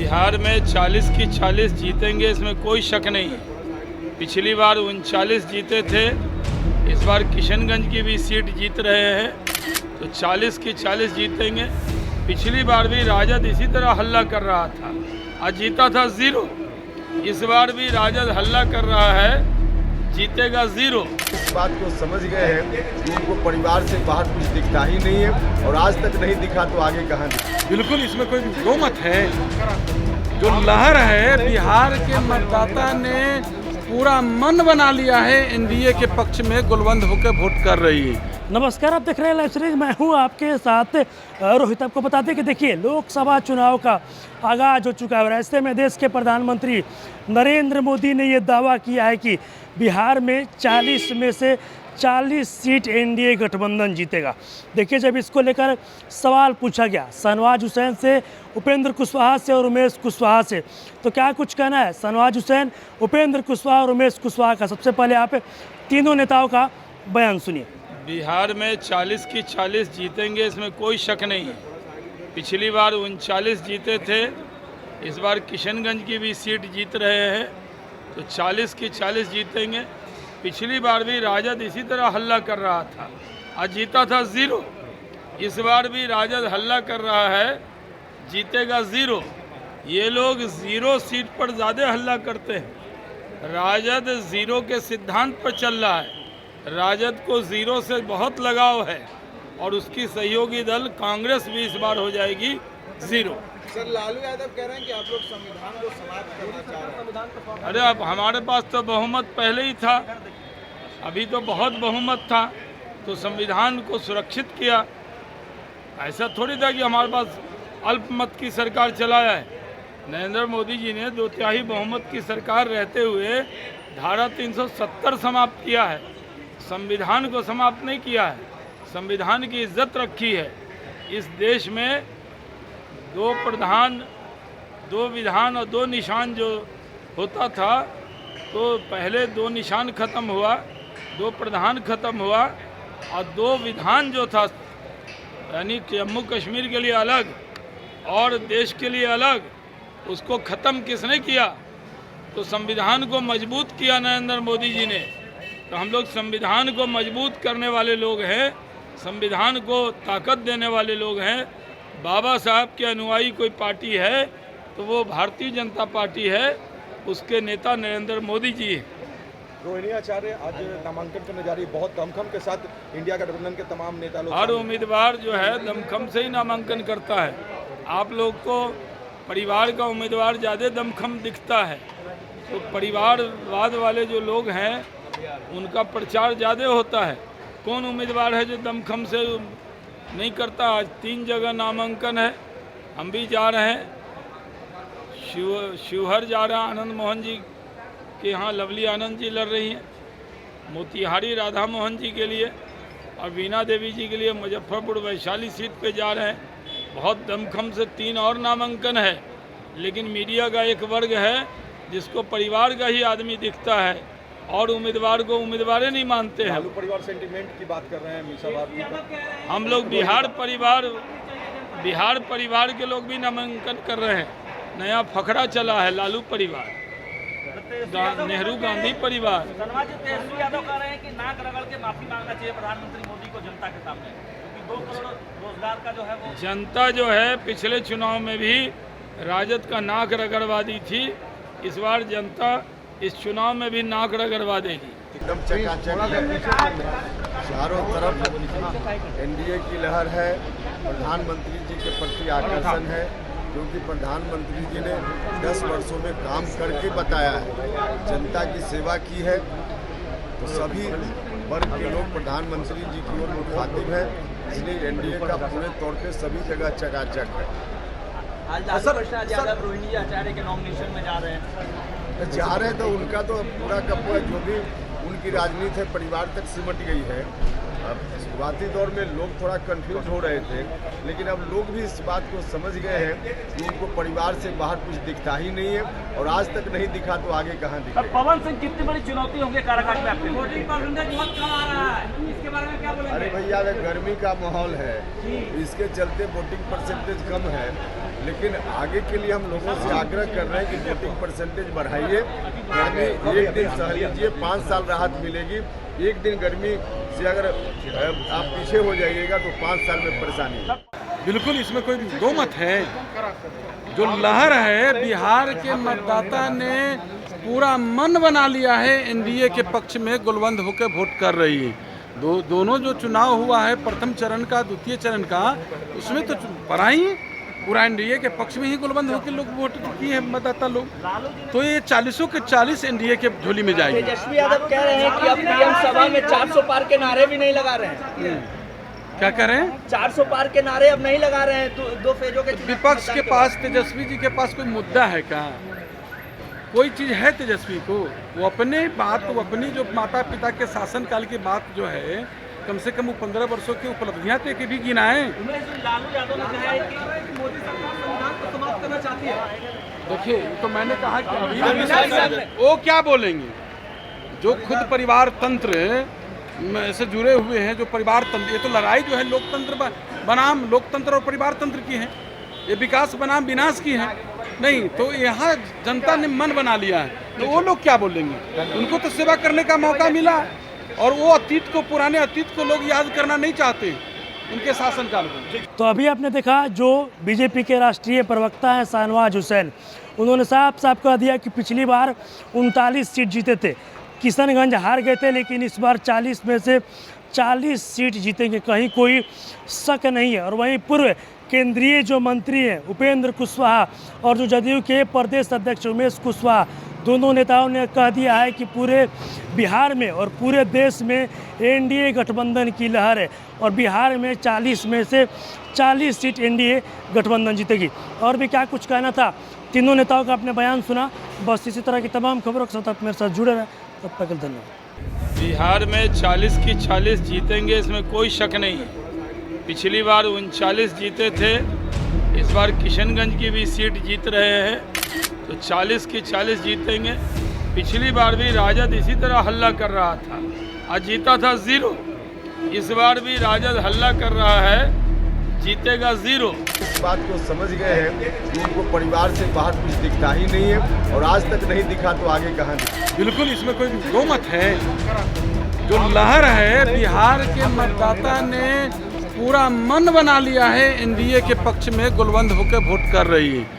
बिहार में 40 की 40 जीतेंगे, इसमें कोई शक नहीं है। पिछली बार 39 जीते थे, इस बार किशनगंज की भी सीट जीत रहे हैं, तो 40 की 40 जीतेंगे। पिछली बार भी राजद इसी तरह हल्ला कर रहा था, आज जीता था 0। इस बार भी राजद हल्ला कर रहा है, जीतेगा 0। इस बात को समझ गए हैं कि उनको परिवार से बाहर कुछ दिखता ही नहीं है, और आज तक नहीं दिखा तो आगे कहाँ दिखा। बिल्कुल इसमें कोई दो मत है। जो लहर है, बिहार के मतदाता ने पूरा मन बना लिया है, एनडीए के पक्ष में गुलबंद होकर वोट कर रही है। नमस्कार, आप देख रहे हैं लाइव सीरीज। मैं हूं आपके साथ रोहित। आपको बता दें कि देखिए, लोकसभा चुनाव का आगाज हो चुका है। ऐसे में देश के प्रधानमंत्री नरेंद्र मोदी ने ये दावा किया है कि बिहार में 40 में से 40 सीट एनडीए गठबंधन जीतेगा। देखिए, जब इसको लेकर सवाल पूछा गया शाहनवाज हुसैन से, उपेंद्र कुशवाहा से और उमेश कुशवाहा से, तो क्या कुछ कहना है शाहनवाज हुसैन, उपेंद्र कुशवाहा और उमेश कुशवाहा का। सबसे पहले आप तीनों नेताओं का बयान सुनिए। बिहार में 40 की 40 जीतेंगे, इसमें कोई शक नहीं है। पिछली बार 39 जीते थे, इस बार किशनगंज की भी सीट जीत रहे हैं, तो 40 की 40 जीतेंगे। पिछली बार भी राजद इसी तरह हल्ला कर रहा था, आज जीता था 0। इस बार भी राजद हल्ला कर रहा है, जीतेगा 0। ये लोग 0 सीट पर ज़्यादा हल्ला करते हैं। राजद 0 के सिद्धांत पर चल रहा है। राजद को 0 से बहुत लगाव है, और उसकी सहयोगी दल कांग्रेस भी इस बार हो जाएगी 0। सर, लालू यादव कह रहे हैं कि आप लोग संविधान को समाप्त करना चाह रहे हैं। अरे, अब हमारे पास तो बहुमत पहले ही था, अभी तो बहुत बहुमत था, तो संविधान को सुरक्षित किया। ऐसा थोड़ी था कि हमारे पास अल्पमत की सरकार चलाया है। नरेंद्र मोदी जी ने 2/3 बहुमत की सरकार रहते हुए धारा 370 समाप्त किया है, संविधान को समाप्त नहीं किया है। संविधान की इज्जत रखी है। इस देश में 2 प्रधान, 2 विधान और 2 निशान जो होता था, तो पहले 2 निशान खत्म हुआ, 2 प्रधान खत्म हुआ, और 2 विधान जो था, यानी जम्मू कश्मीर के लिए अलग और देश के लिए अलग, उसको ख़त्म किसने किया? तो संविधान को मजबूत किया नरेंद्र मोदी जी ने। तो हम लोग संविधान को मजबूत करने वाले लोग हैं, संविधान को ताकत देने वाले लोग हैं। बाबा साहब के अनुयायी कोई पार्टी है तो वो भारतीय जनता पार्टी है, उसके नेता नरेंद्र मोदी जी हैं। रोहिणी आचार्य आज नामांकन करने जा रही है, बहुत दमखम के साथ इंडिया गठबंधन के तमाम नेता लोग। हर उम्मीदवार जो है दमखम से ही नामांकन करता है। आप लोग को परिवार का उम्मीदवार ज़्यादा दमखम दिखता है, तो परिवारवाद वाले जो लोग हैं उनका प्रचार ज़्यादा होता है। कौन उम्मीदवार है जो दमखम से नहीं करता? आज 3 जगह नामांकन है, हम भी जा रहे हैं। शिवहर जा रहे हैं, आनंद मोहन जी के यहाँ लवली आनंद जी लड़ रही हैं। मोतिहारी राधा मोहन जी के लिए और वीणा देवी जी के लिए मुजफ्फरपुर वैशाली सीट पे जा रहे हैं। बहुत दमखम से 3 और नामांकन है, लेकिन मीडिया का एक वर्ग है जिसको परिवार का ही आदमी दिखता है और उम्मीदवार को उम्मीदवार नहीं मानते हैं। लालू परिवार सेंटिमेंट की बात कर रहे हैं मीसा भारती का। हम लोग बिहार परिवार के लोग भी नामांकन कर रहे हैं। नया फकरा चला है, लालू परिवार, नेहरू गांधी परिवार। तेजस्वी यादव कह रहे हैं कि नाक रगड़ के माफी मांगना चाहिए प्रधानमंत्री मोदी को जनता के सामने, क्योंकि 2 करोड़ रोजगार का जो है वो। जनता जो है पिछले चुनाव में भी राजद का नाक रगड़वा दी थी, इस बार जनता इस चुनाव में भी नाक रगड़वा देगी। एकदम चकाचक चारों तरफ एनडीए की लहर है। प्रधानमंत्री जी के प्रति आकर्षण है, क्योंकि प्रधानमंत्री जी ने 10 वर्षों में काम करके बताया है, जनता की सेवा की है। तो सभी वर्ग के लोग प्रधानमंत्री जी की ओर मुखातिब हैं, इसलिए एनडीए का पूरे तौर पे सभी जगह चकाचक है। आज रोहिणी आचार्य के नॉमिनेशन में जा रहे हैं, तो उनका तो पूरा का पूरा जो भी उनकी राजनीति है परिवार तक सिमट गई है। अब शुरुआती दौर में लोग थोड़ा कंफ्यूज हो रहे थे, लेकिन अब लोग भी इस बात को समझ गए हैं कि उनको परिवार से बाहर कुछ दिखता ही नहीं है, और आज तक नहीं दिखा तो आगे कहाँ दिखा। पवन सिंह कितनी बड़ी चुनौती होंगे काराकाट में आपके? वोटिंग परसेंटेज बहुत कम आ रहा है, इसके बारे में क्या बोलेंगे? अरे भैया, गर्मी का माहौल है, इसके चलते वोटिंग परसेंटेज कम है। लेकिन आगे के लिए हम लोगों से आग्रह कर रहे हैं कि वोटिंग परसेंटेज बढ़ाइए। गर्मी एक दिन सह लीजिए, 5 साल राहत मिलेगी। एक दिन गर्मी से अगर आप पीछे हो जाइएगा तो 5 साल में परेशानी है। बिल्कुल इसमें कोई दो मत है। जो लहर है बिहार के मतदाता ने पूरा मन बना लिया है, एनडीए के पक्ष में गुलवंद होकर वोट कर रही है। दोनों जो चुनाव हुआ है, प्रथम चरण का, द्वितीय चरण का, उसमें तो पड़ा ही पूरा एनडीए के पक्ष में ही गुलबंद होकर लोग वोट किए हैं मतदाता लोग। तो ये 40 के 40 एनडीए के झोली में जाएगी। तेजस्वी यादव कह रहे हैं कि अब पीएम सभा में 400 पार के नारे भी नहीं लगा रहे हैं। क्या कह रहे हैं? 400 पार के नारे अब नहीं लगा रहे हैं। दो फेजों के विपक्ष के पास, तेजस्वी जी के पास कोई मुद्दा है क्या? कोई चीज़ है तेजस्वी को? वो अपने बात, वो अपनी जो माता पिता के शासनकाल की बात जो है, कम से कम वो 15 वर्षों की उपलब्धियां के भी गिनाएं। लालू यादव ने कहा है कि मोदी सरकार संविधान को समाप्त करना चाहती है। देखिए, तो मैंने कहा कि अभी वो क्या बोलेंगे जो खुद परिवार तंत्र से जुड़े हुए हैं, जो परिवार तंत्र, ये तो लड़ाई जो है लोकतंत्र बनाम लोकतंत्र और परिवार तंत्र की है, ये विकास बनाम विनाश की है। नहीं तो यहाँ जनता ने मन बना लिया है, तो वो लोग क्या बोलेंगे? उनको तो सेवा करने का मौका मिला और वो अतीत को, पुराने अतीत को लोग याद करना नहीं चाहते उनके शासनकाल में। तो अभी आपने देखा जो बीजेपी के राष्ट्रीय प्रवक्ता हैं शाहनवाज हुसैन, उन्होंने साफ साफ कह दिया कि पिछली बार 39 सीट जीते थे, किशनगंज हार गए थे, लेकिन इस बार 40 में से 40 सीट जीतेंगे, कहीं कोई शक नहीं है। और वहीं पूर्व केंद्रीय जो मंत्री हैं उपेंद्र कुशवाहा और जो जदयू के प्रदेश अध्यक्ष उमेश कुशवाहा, दोनों नेताओं ने कह दिया है कि पूरे बिहार में और पूरे देश में एनडीए गठबंधन की लहर है और बिहार में 40 में से 40 सीट एनडीए गठबंधन जीतेगी। और भी क्या कुछ कहना था, तीनों नेताओं का अपने बयान सुना। बस इसी तरह की तमाम खबरों के साथ आप मेरे साथ जुड़े रहें। तब तक धन्यवाद। बिहार में 40 की 40 जीतेंगे, इसमें कोई शक नहीं है। पिछली बार 39 जीते थे, इस बार किशनगंज की भी सीट जीत रहे हैं, तो 40 की 40 जीतेंगे। पिछली बार भी राजद इसी तरह हल्ला कर रहा था, आज जीता था 0। इस बार भी राजद हल्ला कर रहा है, जीतेगा 0। इस बात को समझ गए हैं कि उनको परिवार से बाहर कुछ दिखता ही नहीं है और आज तक नहीं दिखा तो आगे कहाँ दिखा। बिल्कुल इसमें कोई दो मत है। जो लहर है बिहार के मतदाता ने पूरा मन बना लिया है, एनडीए के पक्ष में गुलवंद होकर वोट कर रही है।